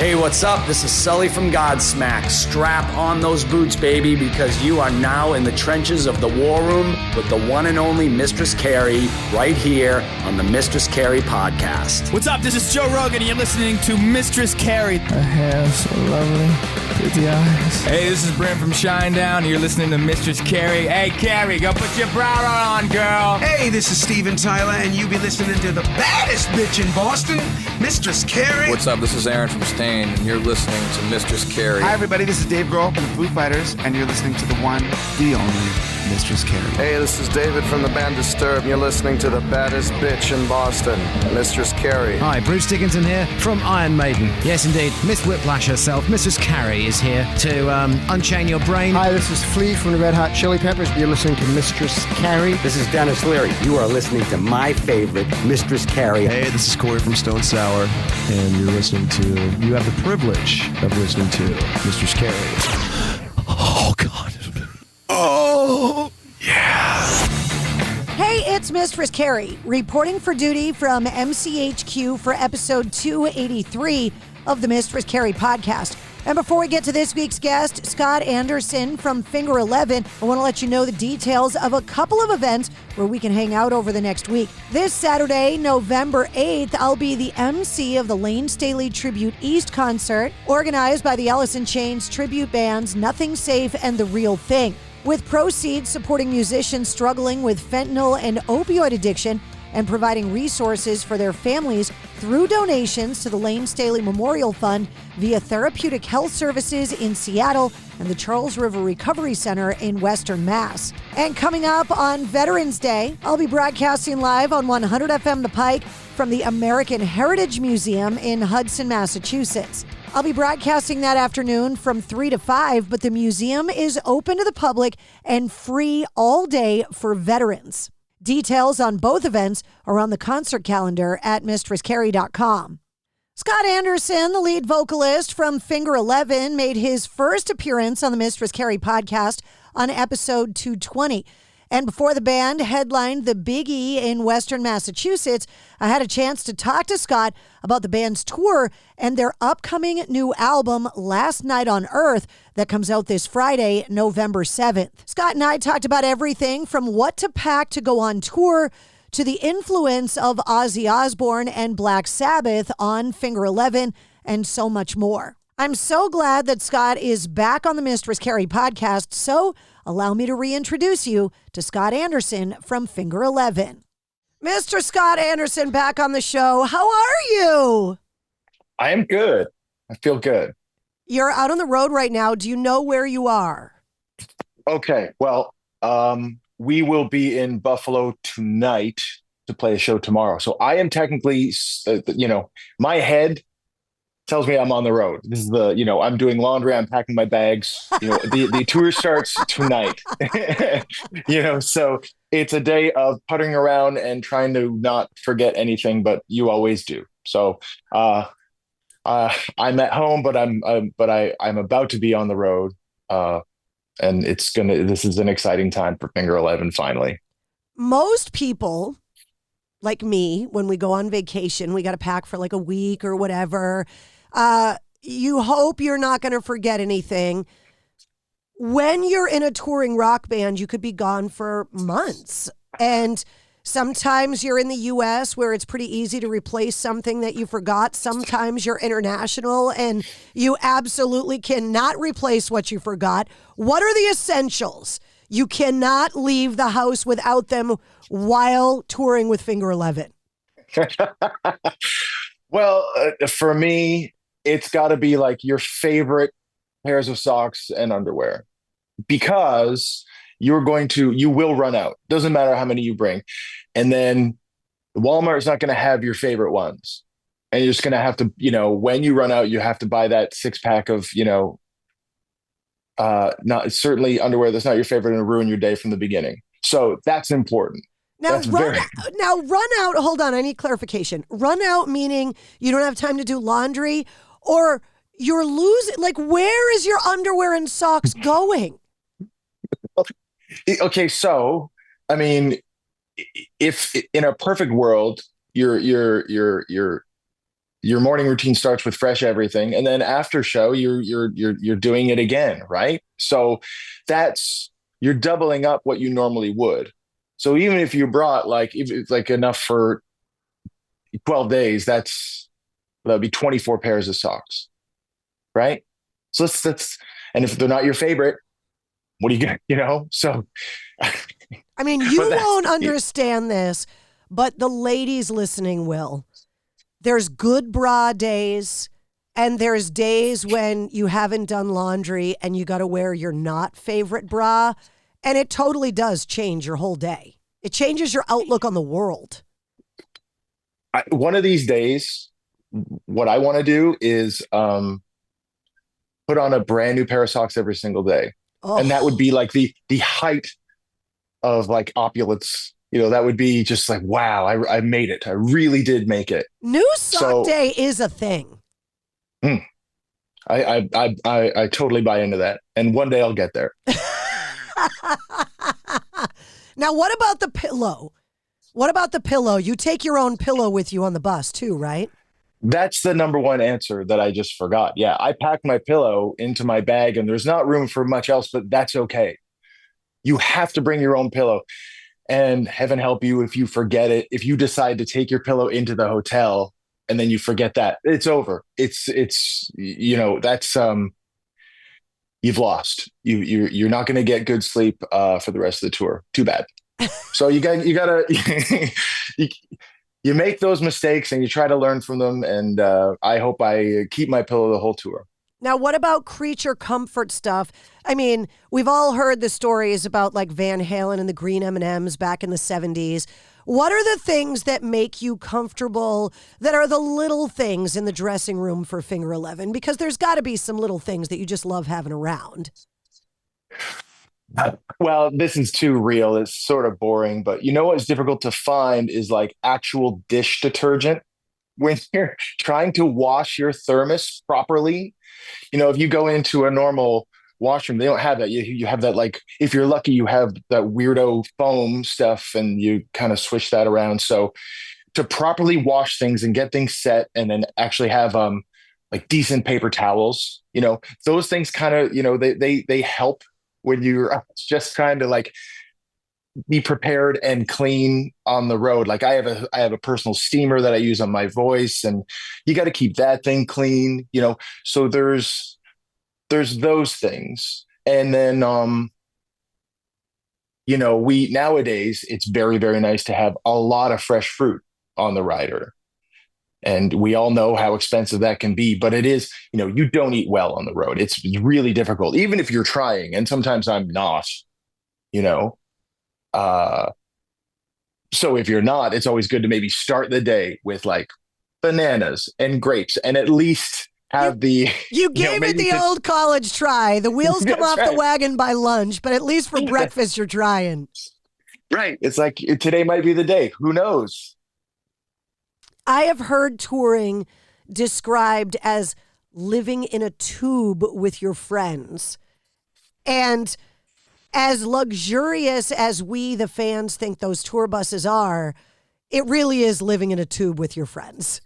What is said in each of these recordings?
Hey, what's up? This is Sully from Godsmack. Strap on those boots, baby, because you are now in the trenches of the war room with the one and only Mistress Carrie right here on the Mistress Carrie podcast. What's up? This is Joe Rogan, and you're listening to Mistress Carrie. Her hair so lovely, pretty eyes. Hey, this is Brent from Shinedown, and you're listening to Mistress Carrie. Hey, Carrie, go put your bra on, girl. Hey, this is Steven Tyler, and you be listening to the baddest bitch in Boston, Mistress Carrie. What's up? This is Aaron from Stain, and you're listening to Mistress Carrie. Hi, everybody. This is Dave Grohl from the Foo Fighters, and you're listening to the one, the only Mistress Carrie. Hey, this is David from the band Disturbed, and you're listening to the baddest bitch in Boston, Mistress Carrie. Hi, Bruce Dickinson here from Iron Maiden. Yes, indeed, Miss Whiplash herself, Mistress Carrie, is here to unchain your brain. Hi, this is Flea from the Red Hot Chili Peppers. You're listening to Mistress Carrie. This is Dennis Leary. You are listening to my favorite, Mistress Carrie. Hey, this is Corey from Stone Sour, and you're listening to, you have the privilege of listening to Mistress Carrie. Oh, God. Oh, yeah. Hey, it's Mistress Carrie, reporting for duty from MCHQ for episode 283 of the Mistress Carrie podcast. And before we get to this week's guest, Scott Anderson from Finger 11, I want to let you know the details of a couple of events where we can hang out over the next week. This Saturday, November 8th, I'll be the MC of the Lane Staley Tribute East concert, organized by the Alice in Chains tribute bands Nothing Safe and The Real Thing, with proceeds supporting musicians struggling with fentanyl and opioid addiction and providing resources for their families through donations to the Lane Staley Memorial Fund via Therapeutic Health Services in Seattle and the Charles River Recovery Center in Western Mass. And coming up on Veterans Day, I'll be broadcasting live on 100 FM The Pike from the American Heritage Museum in Hudson, Massachusetts. I'll be broadcasting that afternoon from 3 to 5, but the museum is open to the public and free all day for veterans. Details on both events are on the concert calendar at mistresscarrie.com. Scott Anderson, the lead vocalist from Finger 11, made his first appearance on the Mistress Carrie podcast on episode 220. And before the band headlined the Big E in Western Massachusetts, I had a chance to talk to Scott about the band's tour and their upcoming new album, Last Night on Earth, that comes out this Friday, November 7th. Scott and I talked about everything from what to pack to go on tour to the influence of Ozzy Osbourne and Black Sabbath on Finger 11 and so much more. I'm so glad that Scott is back on the Mistress Carrie podcast, so allow me to reintroduce you to Scott Anderson from Finger 11. Mr. Scott Anderson back on the show. How are you? I am good. I feel good. You're out on the road right now. Do you know where you are? Okay. Well, we will be in Buffalo tonight to play a show tomorrow. So I am technically, my head tells me I'm on the road. This is I'm doing laundry. I'm packing my bags. The tour starts tonight. So it's a day of puttering around and trying to not forget anything, but you always do. So I'm at home, but I'm about to be on the road. And this is an exciting time for Finger 11 finally. Most people like me, when we go on vacation, we got to pack for like a week or whatever. You hope you're not going to forget anything. When you're in a touring rock band, you could be gone for months. And sometimes you're in the U.S. where it's pretty easy to replace something that you forgot. Sometimes you're international and you absolutely cannot replace what you forgot. What are the essentials? You cannot leave the house without them while touring with Finger 11. Well, for me, it's got to be like your favorite pairs of socks and underwear, because you will run out. Doesn't matter how many you bring. And then Walmart's not going to have your favorite ones. And you're just going to have to, when you run out, you have to buy that 6-pack of, not certainly underwear that's not your favorite and ruin your day from the beginning. So that's important. Now run out. Hold on. I need clarification. Run out meaning you don't have time to do laundry, or you're losing. Like, where is your underwear and socks going? Okay. So, I mean, if in a perfect world, your your morning routine starts with fresh everything, and then after show, you're doing it again, right? So you're doubling up what you normally would. So even if you brought if it's like enough for 12 days, that'd be 24 pairs of socks, right? So that's and if they're not your favorite, what do you get? So I mean, you won't understand this, but the ladies listening will. There's good bra days, and there's days when you haven't done laundry and you got to wear your not favorite bra, and it totally does change your whole day. It changes your outlook on the world. One of these days, what I want to do is put on a brand new pair of socks every single day. Oh. And that would be like the height of like opulence. That would be just like, wow, I made it. I really did make it. New sock day is a thing. I totally buy into that. And one day I'll get there. Now, what about the pillow? What about the pillow? You take your own pillow with you on the bus too, right? That's the number one answer that I just forgot. Yeah, I pack my pillow into my bag and there's not room for much else, but that's okay. You have to bring your own pillow. And heaven help you if you forget it. If you decide to take your pillow into the hotel and then you forget that, it's over. It's that's you've lost. You're not going to get good sleep for the rest of the tour. Too bad. So you gotta you make those mistakes and you try to learn from them. And I hope I keep my pillow the whole tour. Now, what about creature comfort stuff? I mean, we've all heard the stories about like Van Halen and the green M&Ms back in the 70s. What are the things that make you comfortable that are the little things in the dressing room for Finger 11? Because there's got to be some little things that you just love having around. Well, this is too real. It's sort of boring, but what's difficult to find is like actual dish detergent. When you're trying to wash your thermos properly, if you go into a normal washroom, they don't have that. You have that, like, if you're lucky, you have that weirdo foam stuff and you kind of swish that around. So to properly wash things and get things set and then actually have like decent paper towels, those things kind of, they help when you're just trying to like be prepared and clean on the road. Like I have a personal steamer that I use on my voice, and you got to keep that thing clean, so there's those things. And then we nowadays, it's very, very nice to have a lot of fresh fruit on the rider. And we all know how expensive that can be, but it is, you don't eat well on the road. It's really difficult, even if you're trying. And sometimes I'm not, so if you're not, it's always good to maybe start the day with like bananas and grapes and at least have you gave it the old college try. The wheels come off the wagon by lunch, but at least for breakfast, you're trying. Right. It's like today might be the day. Who knows? I have heard touring described as living in a tube with your friends. And as luxurious as we, the fans, think those tour buses are, it really is living in a tube with your friends.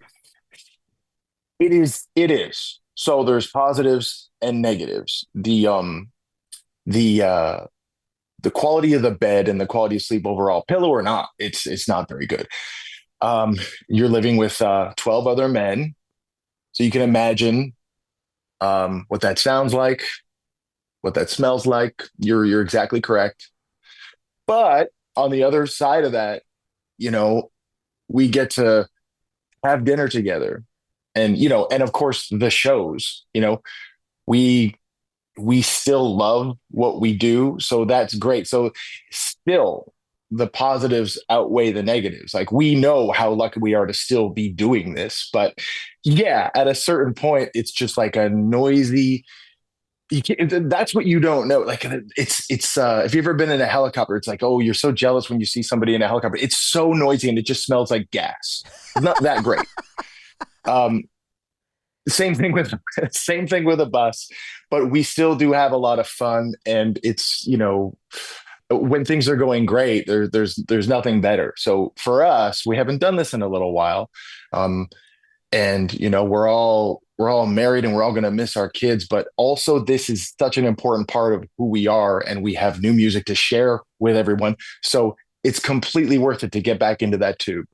It is. So there's positives and negatives. The quality of the bed and the quality of sleep overall, pillow or not, it's not very good. You're living with 12 other men. So you can imagine what that sounds like, what that smells like. You're exactly correct. But on the other side of that, we get to have dinner together. And, and of course the shows, we still love what we do. So that's great. So still the positives outweigh the negatives. Like we know how lucky we are to still be doing this, but yeah, at a certain point, it's just like a noisy, that's what you don't know. Like it's if you've ever been in a helicopter, it's like, oh, you're so jealous when you see somebody in a helicopter. It's so noisy and it just smells like gas. It's not that great. Same thing with a bus, but we still do have a lot of fun. And it's, when things are going great, there's nothing better. So for us, we haven't done this in a little while. and we're all married and we're all going to miss our kids, but also this is such an important part of who we are, and we have new music to share with everyone. So it's completely worth it to get back into that tube.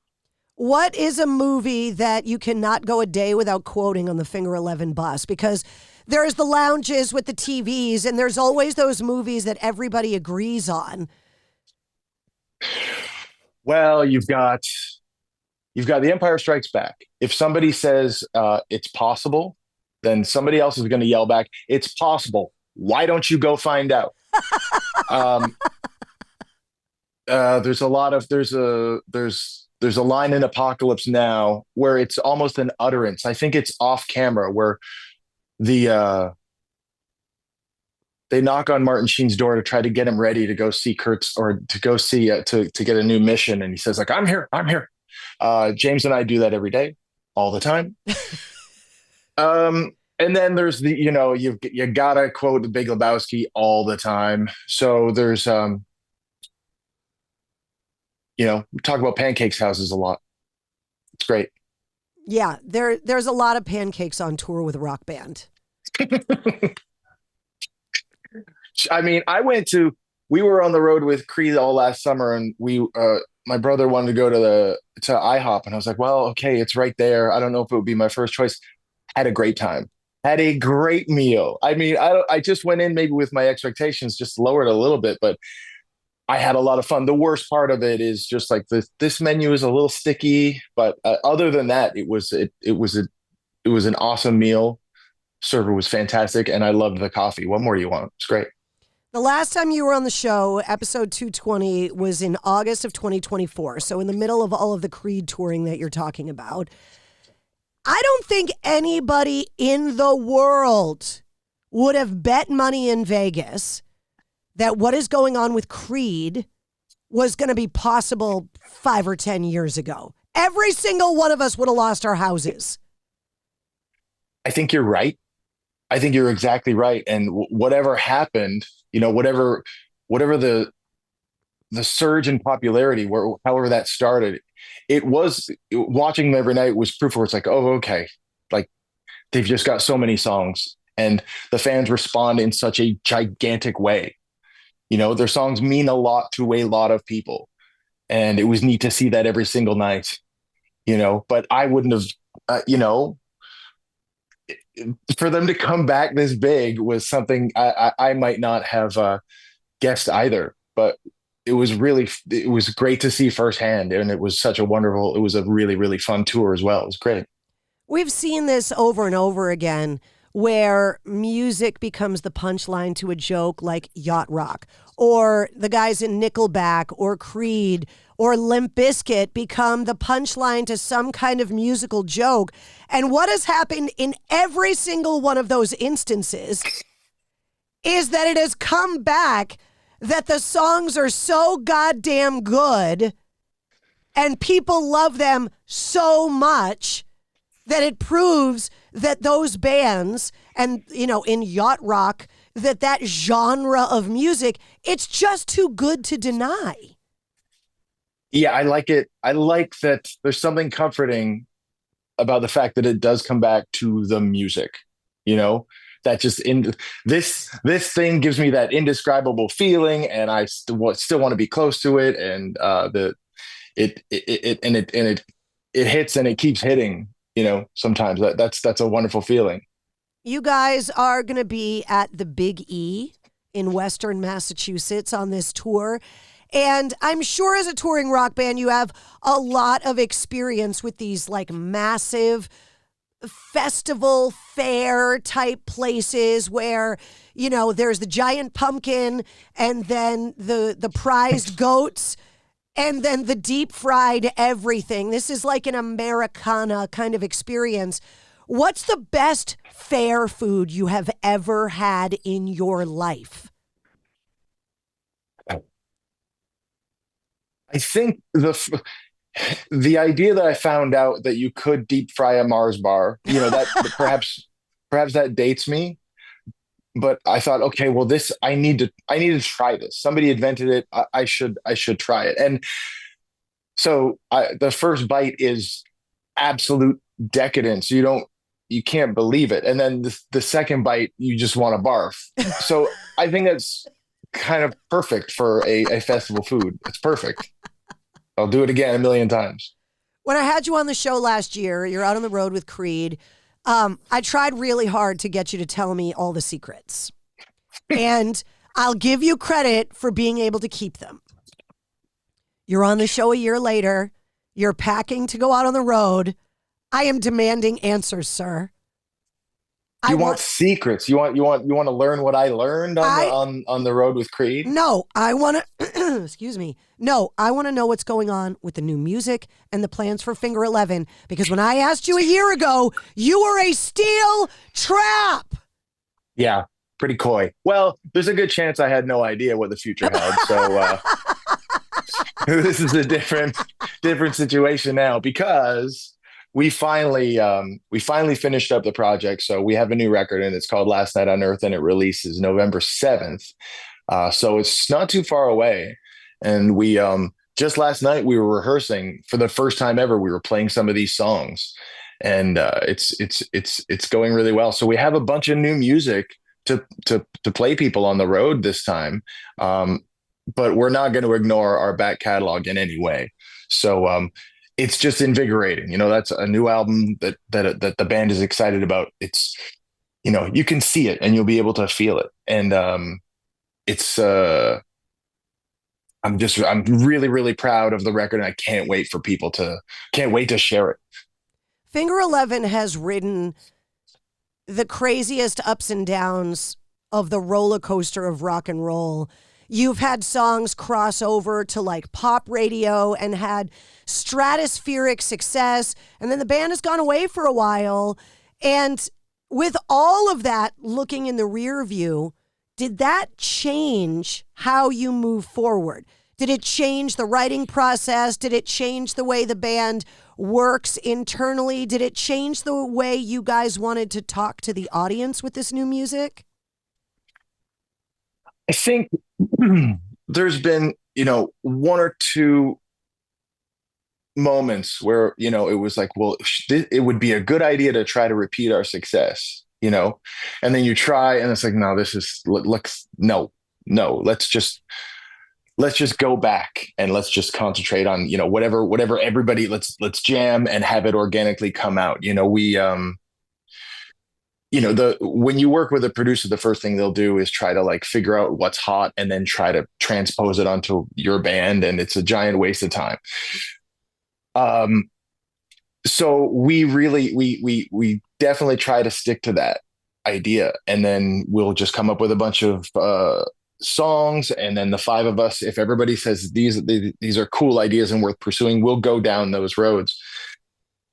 What is a movie that you cannot go a day without quoting on the Finger 11 bus? Because there's the lounges with the TVs, and there's always those movies that everybody agrees on. Well, you've got The Empire Strikes Back. If somebody says it's possible, then somebody else is going to yell back, "It's possible. Why don't you go find out?" There's a line in Apocalypse Now where it's almost an utterance. I think it's off camera where they knock on Martin Sheen's door to try to get him ready to go see Kurt's, or to go see to get a new mission, and he says like, "I'm here. James and I do that every day, all the time. And then there's you gotta quote the Big Lebowski all the time. So there's we talk about pancakes houses a lot. It's great. Yeah, there's a lot of pancakes on tour with a rock band. I mean, we were on the road with Creed all last summer, and my brother wanted to go to IHOP, and I was like, well, okay, it's right there. I don't know if it would be my first choice. Had a great time. Had a great meal. I mean, I just went in maybe with my expectations just lowered a little bit, but I had a lot of fun. The worst part of it is just like this menu is a little sticky, but other than that, it was an awesome meal. Server was fantastic, and I loved the coffee. What more do you want? It's great. The last time you were on the show, episode 220, was in August of 2024. So in the middle of all of the Creed touring that you're talking about. I don't think anybody in the world would have bet money in Vegas that what is going on with Creed was going to be possible 5 or 10 years ago. Every single one of us would have lost our houses. I think you're right. I think you're exactly right. And whatever happened, whatever the surge in popularity, however that started, it was watching them every night was proof where it's like, oh, okay. Like they've just got so many songs and the fans respond in such a gigantic way. Their songs mean a lot to a lot of people. And it was neat to see that every single night, but I wouldn't have, for them to come back this big was something I might not have guessed either, but it was great to see firsthand. And it was it was a really, really fun tour as well. It was great. We've seen this over and over again where music becomes the punchline to a joke like Yacht Rock, or the guys in Nickelback or Creed or Limp Bizkit become the punchline to some kind of musical joke. And what has happened in every single one of those instances is that it has come back that the songs are so goddamn good and people love them so much that it proves that those bands and, in Yacht Rock, that genre of music, it's just too good to deny. Yeah, I like it. I like that there's something comforting about the fact that it does come back to the music, that just this thing gives me that indescribable feeling, and I still want to be close to it. And it hits and it keeps hitting, sometimes that's a wonderful feeling. You guys are going to be at the Big E in Western Massachusetts on this tour. And I'm sure as a touring rock band, you have a lot of experience with these like massive festival fair type places where, there's the giant pumpkin and then the prized goats and then the deep fried everything. This is like an Americana kind of experience. What's the best fair food you have ever had in your life? I think the idea that I found out that you could deep fry a Mars bar, that perhaps that dates me, but I thought, okay, well, I need to try this. Somebody invented it. I should try it. And so the first bite is absolute decadent. So you can't believe it. And then the second bite, you just want to barf. So I think that's kind of perfect for a festival food. It's perfect. I'll do it again a million times. When I had you on the show last year, you're out on the road with Creed. I tried really hard to get you to tell me all the secrets. And I'll give you credit for being able to keep them. You're on the show a year later. You're packing to go out on the road. I am demanding answers, sir. You want secrets. You want to learn what I learned on the road with Creed? No, I want to excuse me. No, I want to know what's going on with the new music and the plans for Finger 11, because when I asked you a year ago, you were a steel trap. Yeah, pretty coy. Well, there's a good chance I had no idea what the future held. So this is a different situation now, because we finally finished up the project. So we have a new record, and it's called Last Night on Earth, and it releases November 7th. So it's not too far away. And we just last night we were rehearsing for the first time ever. We were playing some of these songs, and it's going really well. So we have a bunch of new music to play people on the road this time. But we're not going to ignore our back catalog in any way. So it's just invigorating. That's a new album that the band is excited about. It's, you can see it and you'll be able to feel it. And I'm really, really proud of the record, and I can't wait to share it. Finger 11 has ridden the craziest ups and downs of the roller coaster of rock and roll. You've had songs cross over to like pop radio and had stratospheric success. And then the band has gone away for a while. And with all of that looking in the rear view, did that change how you move forward? Did it change the writing process? Did it change the way the band works internally? Did it change the way you guys wanted to talk to the audience with this new music? I think there's been, one or two moments where, it was like, well, it would be a good idea to try to repeat our success, and then you try and it's like, no, let's just go back and let's just concentrate on, whatever everybody, let's jam and have it organically come out. When you work with a producer, the first thing they'll do is try to like figure out what's hot and then try to transpose it onto your band. And it's a giant waste of time. So we definitely try to stick to that idea, and then we'll just come up with a bunch of, songs. And then the five of us, if everybody says these are cool ideas and worth pursuing, we'll go down those roads.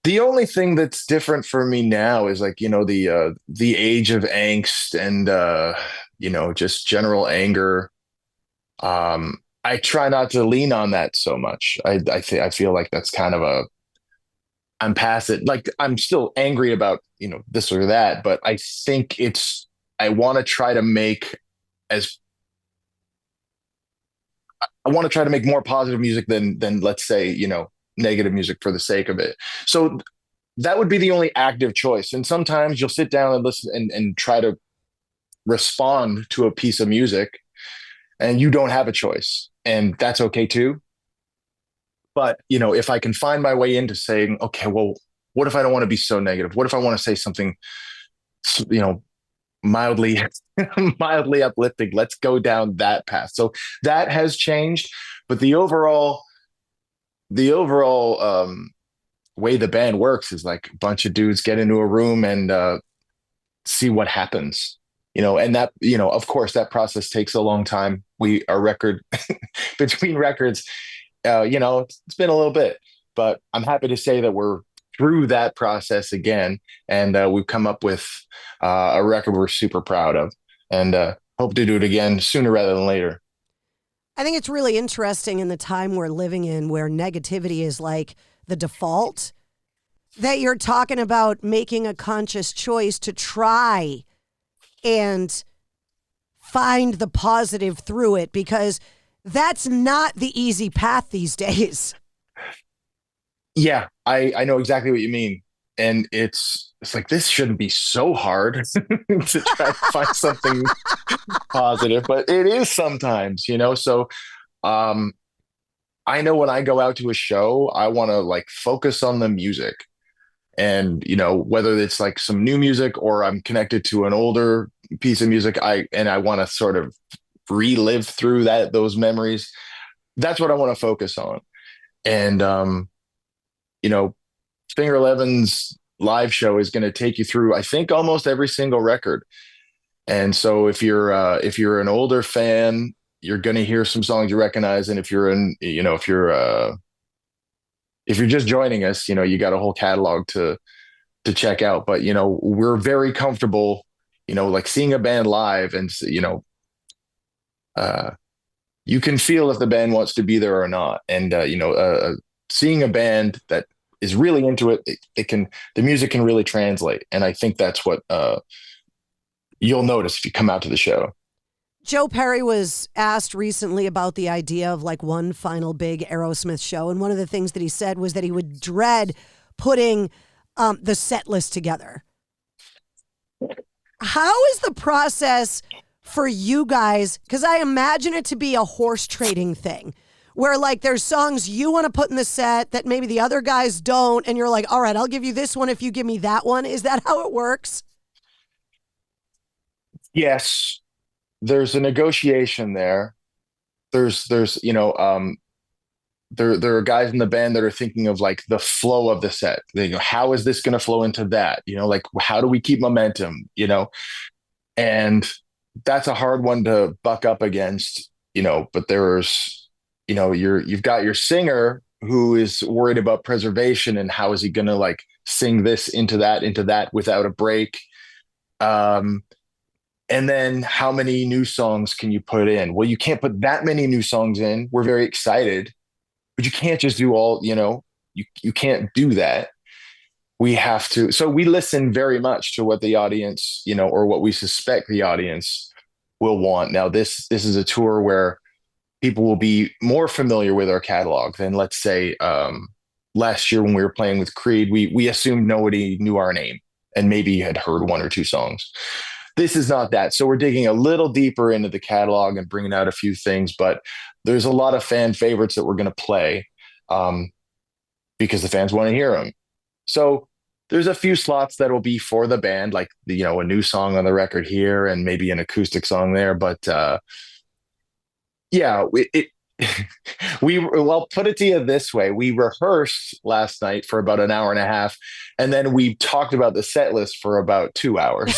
The only thing that's different for me now is like, the age of angst and, just general anger. I try not to lean on that so much. I feel like that's kind of I'm past it. Like I'm still angry about, this or that, but I think I want to try to make more positive music than let's say, negative music for the sake of it. So that would be the only active choice. And sometimes you'll sit down and listen and try to respond to a piece of music and you don't have a choice, and that's okay too. But, if I can find my way into saying, okay, well, what if I don't want to be so negative? What if I want to say something, mildly uplifting? Let's go down that path. So that has changed, but the overall way the band works is like a bunch of dudes get into a room and see what happens, and that, of course that process takes a long time. Our record between records, it's been a little bit, but I'm happy to say that we're through that process again, and we've come up with a record we're super proud of, and hope to do it again sooner rather than later. I think it's really interesting in the time we're living in, where negativity is like the default, that you're talking about making a conscious choice to try and find the positive through it, because that's not the easy path these days. Yeah, I know exactly what you mean. and it's like, this shouldn't be so hard to try to find something positive, but it is sometimes, so um I know when I go out to a show, I want to like focus on the music, and whether it's like some new music or I'm connected to an older piece of music, I want to sort of relive through those memories. That's what I want to focus on. And you know Finger Eleven's live show is going to take you through, I think, almost every single record. And so if you're an older fan, you're going to hear some songs you recognize, and if you're just joining us, you got a whole catalog to check out. But we're very comfortable, like seeing a band live, and you can feel if the band wants to be there or not. And seeing a band that is really into it, the music can really translate. And I think that's what you'll notice if you come out to the show. Joe Perry was asked recently about the idea of like one final big Aerosmith show. And one of the things that he said was that he would dread putting the set list together. How is the process for you guys? Because I imagine it to be a horse trading thing where like there's songs you want to put in the set that maybe the other guys don't. And you're like, all right, I'll give you this one if you give me that one. Is that how it works? Yes. There's a negotiation there. There's there are guys in the band that are thinking of like the flow of the set. They go, how is this going to flow into that? Like how do we keep momentum? And that's a hard one to buck up against. But there's you've got your singer who is worried about preservation and how is he going to like sing this into that without a break. And then how many new songs can you put in? Well, you can't put that many new songs in. We're very excited, but you can't just do all, you can't do that. We have to. So we listen very much to what the audience, or what we suspect the audience will want. Now, this is a tour where people will be more familiar with our catalog than, let's say, last year when we were playing with Creed, we assumed nobody knew our name and maybe had heard one or two songs. This is not that. So we're digging a little deeper into the catalog and bringing out a few things, but there's a lot of fan favorites that we're going to play because the fans want to hear them. So there's a few slots that will be for the band, like, a new song on the record here and maybe an acoustic song there. But put it to you this way. We rehearsed last night for about an hour and a half, and then we talked about the set list for about 2 hours.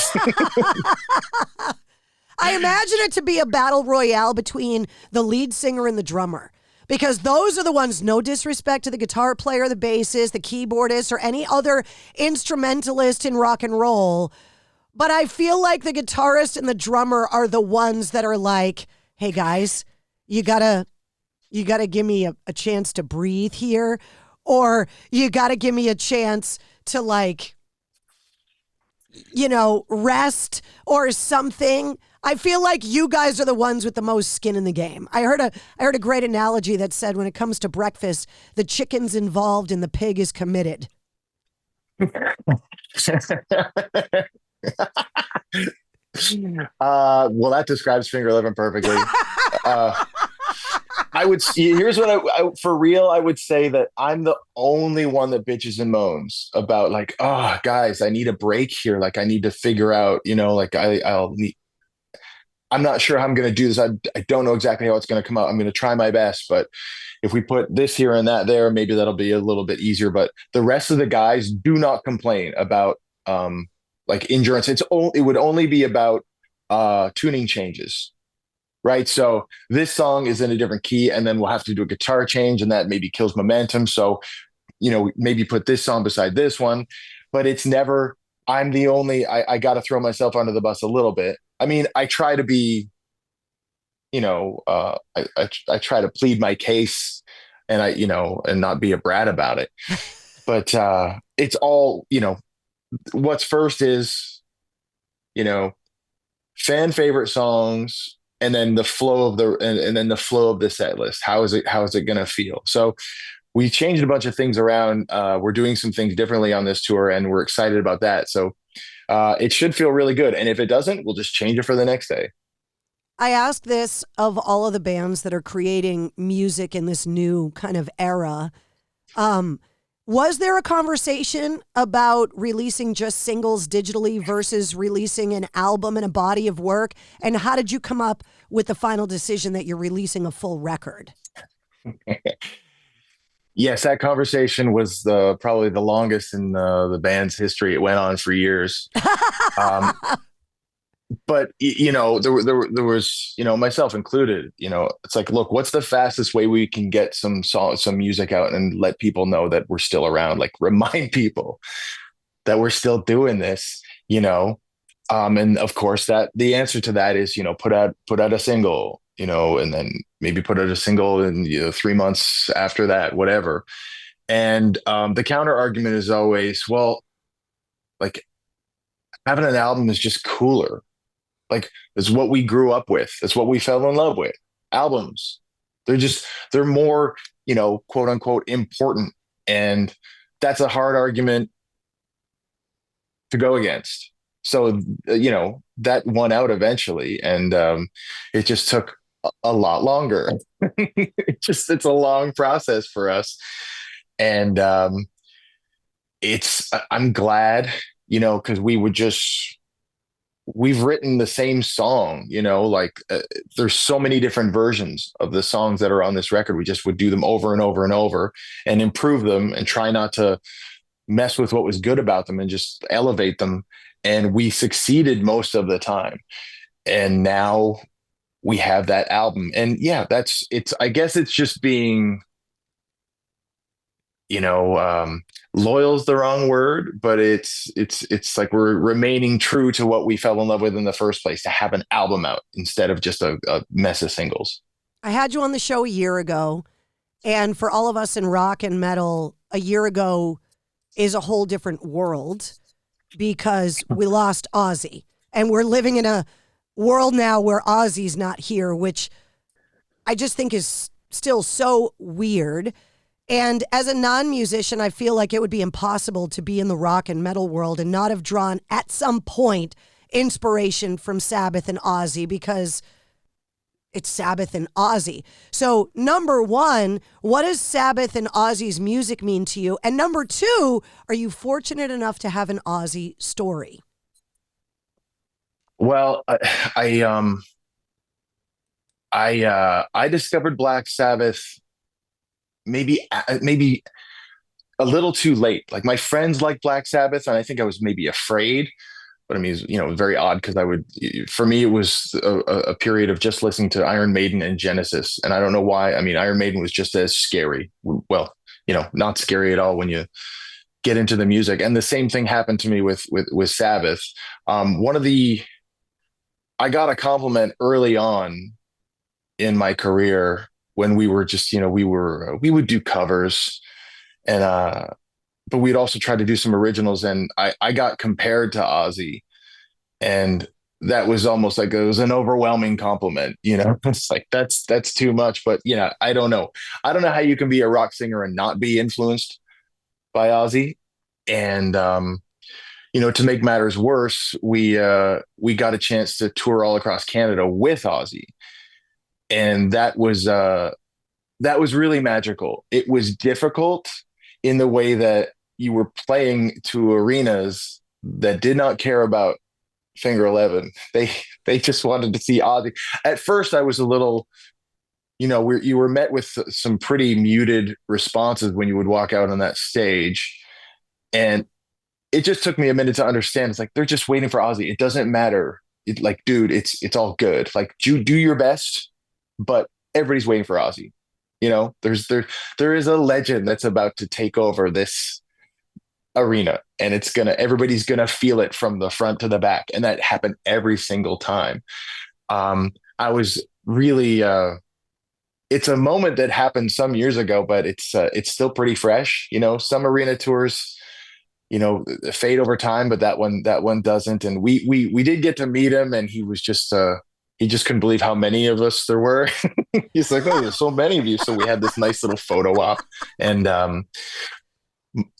I imagine it to be a battle royale between the lead singer and the drummer, because those are the ones, no disrespect to the guitar player, the bassist, the keyboardist, or any other instrumentalist in rock and roll, but I feel like the guitarist and the drummer are the ones that are like, hey guys, you gotta give me a chance to breathe here, or you gotta give me a chance to rest or something. I feel like you guys are the ones with the most skin in the game. I heard a great analogy that said when it comes to breakfast, the chicken's involved and the pig is committed. Well, that describes Finger 11 perfectly. Here's what I for real, I would say that I'm the only one that bitches and moans about like, oh guys, I need a break here. Like I need to figure out, I'm not sure how I'm going to do this. I don't know exactly how it's going to come out. I'm going to try my best, but if we put this here and that there, maybe that'll be a little bit easier. But the rest of the guys do not complain about like endurance. It would only be about tuning changes. Right. So this song is in a different key, and then we'll have to do a guitar change, and that maybe kills momentum. So, maybe put this song beside this one, but it's never, I'm the only, I got to throw myself under the bus a little bit. I mean, I try to be, I try to plead my case and and not be a brat about it. But it's all, what's first is, fan favorite songs, and then the flow of the set list. How is it going to feel? So we changed a bunch of things around. We're doing some things differently on this tour, and we're excited about that. So it should feel really good. And if it doesn't, we'll just change it for the next day. I ask this of all of the bands that are creating music in this new kind of era. Was there a conversation about releasing just singles digitally versus releasing an album and a body of work? And how did you come up with the final decision that you're releasing a full record? Yes, that conversation was probably the longest in the band's history. It went on for years. But there was, myself included, it's like, look, what's the fastest way we can get some music out and let people know that we're still around, like remind people that we're still doing this, and of course that the answer to that is, put out a single, and then maybe put out a single in 3 months after that, whatever. And the counter argument is always, well, like having an album is just cooler. Like, it's what we grew up with. It's what we fell in love with. Albums, they're more, quote unquote, important. And that's a hard argument to go against. So, that won out eventually. And it just took a lot longer. It's a long process for us. And I'm glad, because we've written the same song, there's so many different versions of the songs that are on this record. We just would do them over and over and over and improve them and try not to mess with what was good about them and just elevate them. And we succeeded most of the time. And now we have that album. And yeah, I guess it's just being, loyal is the wrong word, but it's like we're remaining true to what we fell in love with in the first place, to have an album out instead of just a mess of singles. I had you on the show a year ago, and for all of us in rock and metal, a year ago is a whole different world because we lost Ozzy, and we're living in a world now where Ozzy's not here, which I just think is still so weird. And as a non-musician, I feel like it would be impossible to be in the rock and metal world and not have drawn, at some point, inspiration from Sabbath and Ozzy, because it's Sabbath and Ozzy. So, number one, what does Sabbath and Ozzy's music mean to you? And number two, are you fortunate enough to have an Ozzy story? Well, I discovered Black Sabbath maybe a little too late. Like, my friends like Black Sabbath, and I think I was maybe afraid, but I mean, it was very odd because for me, it was a period of just listening to Iron Maiden and Genesis. And I don't know why. I mean, Iron Maiden was just as scary. Well, not scary at all when you get into the music. And the same thing happened to me with Sabbath. I got a compliment early on in my career when we were just, we would do covers, and but we'd also try to do some originals. And I got compared to Ozzy, and that was almost like it was an overwhelming compliment. It's like that's too much. But I don't know how you can be a rock singer and not be influenced by Ozzy. And to make matters worse, we got a chance to tour all across Canada with Ozzy. And that was really magical. It was difficult in the way that you were playing to arenas that did not care about Finger 11. They just wanted to see Ozzy. At first, I was a little, you were met with some pretty muted responses when you would walk out on that stage, and it just took me a minute to understand. It's like they're just waiting for Ozzy. It doesn't matter. Dude, it's all good. Like, do your best. But everybody's waiting for Ozzy. There is a legend that's about to take over this arena, and everybody's gonna feel it from the front to the back, and that happened every single time. I was really, it's a moment that happened some years ago, but it's still pretty fresh. Some arena tours, fade over time, but that one doesn't. And we did get to meet him, and he was just he just couldn't believe how many of us there were. He's like, oh, there's so many of you. So we had this nice little photo op. And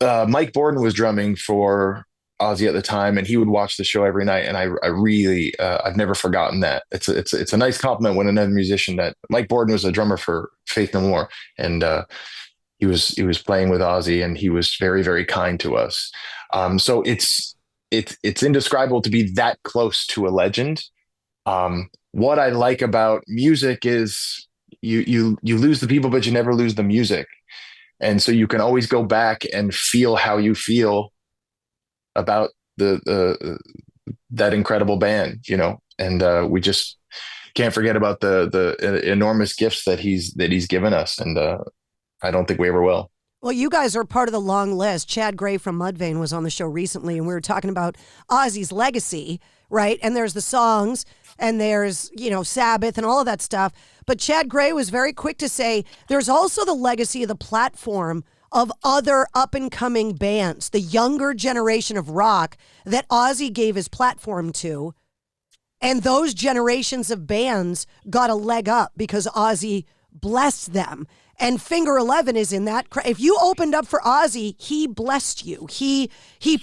Mike Borden was drumming for Ozzy at the time, and he would watch the show every night. And I really, I've never forgotten that. It's a nice compliment when another musician that Mike Borden was a drummer for Faith No More. And he was playing with Ozzy, and he was very, very kind to us. So it's indescribable to be that close to a legend. What I like about music is you lose the people, but you never lose the music. And so you can always go back and feel how you feel about that incredible band, you know. And we just can't forget about the enormous gifts that he's given us. And I don't think we ever will. Well, you guys are part of the long list. Chad Gray from Mudvayne was on the show recently, and we were talking about Ozzy's legacy, right? And there's the songs, and there's, Sabbath and all of that stuff. But Chad Gray was very quick to say there's also the legacy of the platform of other up-and-coming bands, the younger generation of rock that Ozzy gave his platform to. And those generations of bands got a leg up because Ozzy blessed them. And Finger 11 is in that. If you opened up for Ozzy, he blessed you. He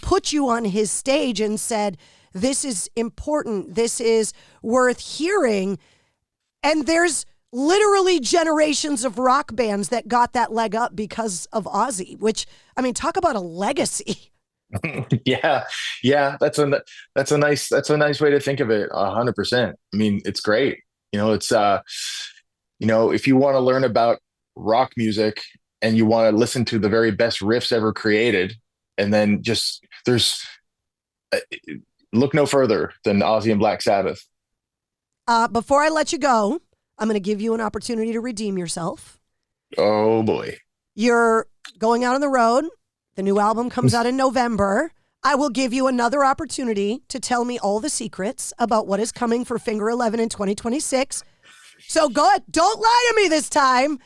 put you on his stage and said, this is important. This is worth hearing. And there's literally generations of rock bands that got that leg up because of Ozzy, which, I mean, talk about a legacy. Yeah. That's a nice way to think of it. 100%. I mean, it's great. It's, if you want to learn about rock music and you want to listen to the very best riffs ever created, and then look no further than Ozzy and Black Sabbath. Before I let you go, I'm going to give you an opportunity to redeem yourself. Oh boy. You're going out on the road. The new album comes out in November. I will give you another opportunity to tell me all the secrets about what is coming for Finger 11 in 2026. So go ahead. Don't lie to me this time.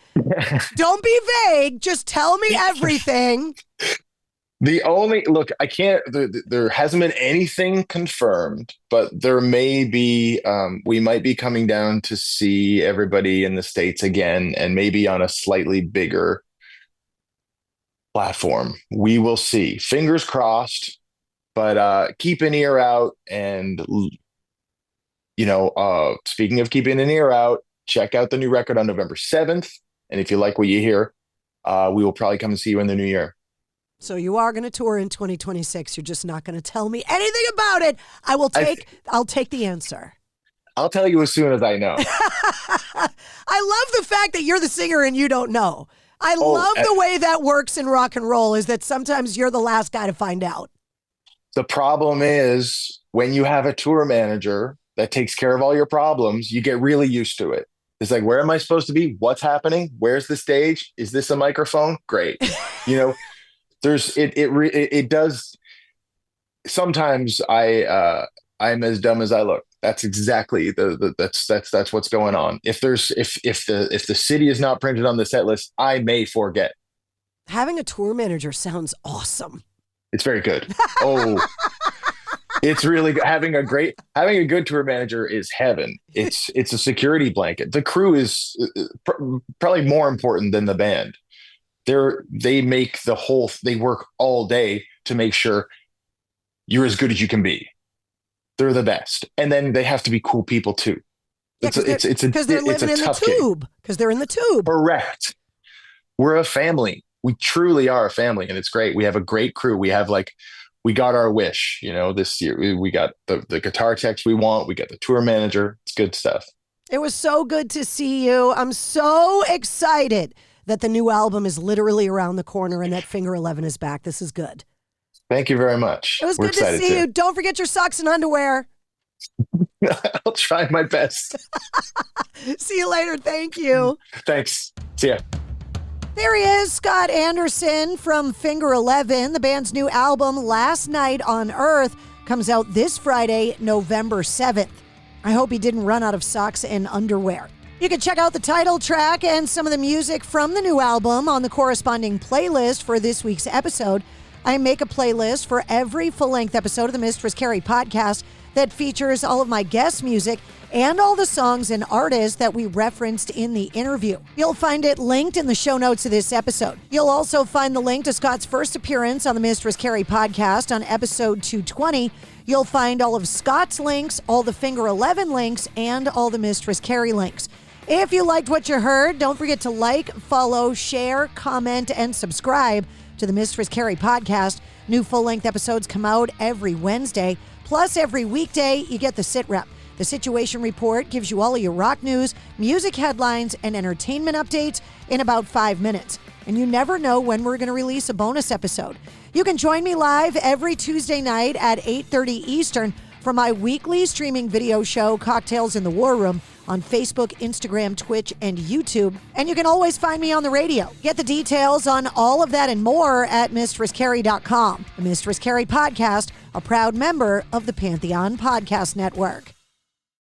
Don't be vague. Just tell me everything. I can't, there hasn't been anything confirmed, but there may be, we might be coming down to see everybody in the States again, and maybe on a slightly bigger platform. We will see. Fingers crossed, but keep an ear out. And, speaking of keeping an ear out, check out the new record on November 7th. And if you like what you hear, we will probably come and see you in the new year. So you are going to tour in 2026. You're just not going to tell me anything about it. I'll take the answer. I'll tell you as soon as I know. I love the fact that you're the singer and you don't know. I love the way that works in rock and roll, is that sometimes you're the last guy to find out. The problem is when you have a tour manager that takes care of all your problems, you get really used to it. It's like, where am I supposed to be? What's happening? Where's the stage? Is this a microphone? Great. It does. Sometimes I'm as dumb as I look. That's exactly that's what's going on. If the city is not printed on the set list, I may forget. Having a tour manager sounds awesome. It's very good. Oh, it's really good. Having a good tour manager is heaven. It's a security blanket. The crew is probably more important than the band. They work all day to make sure you're as good as you can be. They're the best. And then they have to be cool people too. Yeah, because they're living in the tube. Because they're in the tube. Correct. We're a family. We truly are a family, and it's great. We have a great crew. We got our wish, this year. We got the guitar techs we want. We got the tour manager. It's good stuff. It was so good to see you. I'm so excited that the new album is literally around the corner and that Finger 11 is back. This is good. Thank you very much. It was good to see you. Don't forget your socks and underwear. I'll try my best. See you later. Thank you. Thanks. See ya. There he is, Scott Anderson from Finger 11. The band's new album, Last Night on Earth, comes out this Friday, November 7th. I hope he didn't run out of socks and underwear. You can check out the title track and some of the music from the new album on the corresponding playlist for this week's episode. I make a playlist for every full-length episode of the Mistress Carrie podcast that features all of my guest music and all the songs and artists that we referenced in the interview. You'll find it linked in the show notes of this episode. You'll also find the link to Scott's first appearance on the Mistress Carrie podcast on episode 220. You'll find all of Scott's links, all the Finger 11 links, and all the Mistress Carrie links. If you liked what you heard, don't forget to like, follow, share, comment, and subscribe to the Mistress Carrie podcast. New full-length episodes come out every Wednesday. Plus, every weekday, you get the Sit Rep. The Situation Report gives you all of your rock news, music headlines, and entertainment updates in about 5 minutes. And you never know when we're going to release a bonus episode. You can join me live every Tuesday night at 8:30 Eastern for my weekly streaming video show, Cocktails in the War Room, on Facebook, Instagram, Twitch, and YouTube. And you can always find me on the radio. Get the details on all of that and more at MistressCarrie.com. The Mistress Carrie Podcast, a proud member of the Pantheon Podcast Network.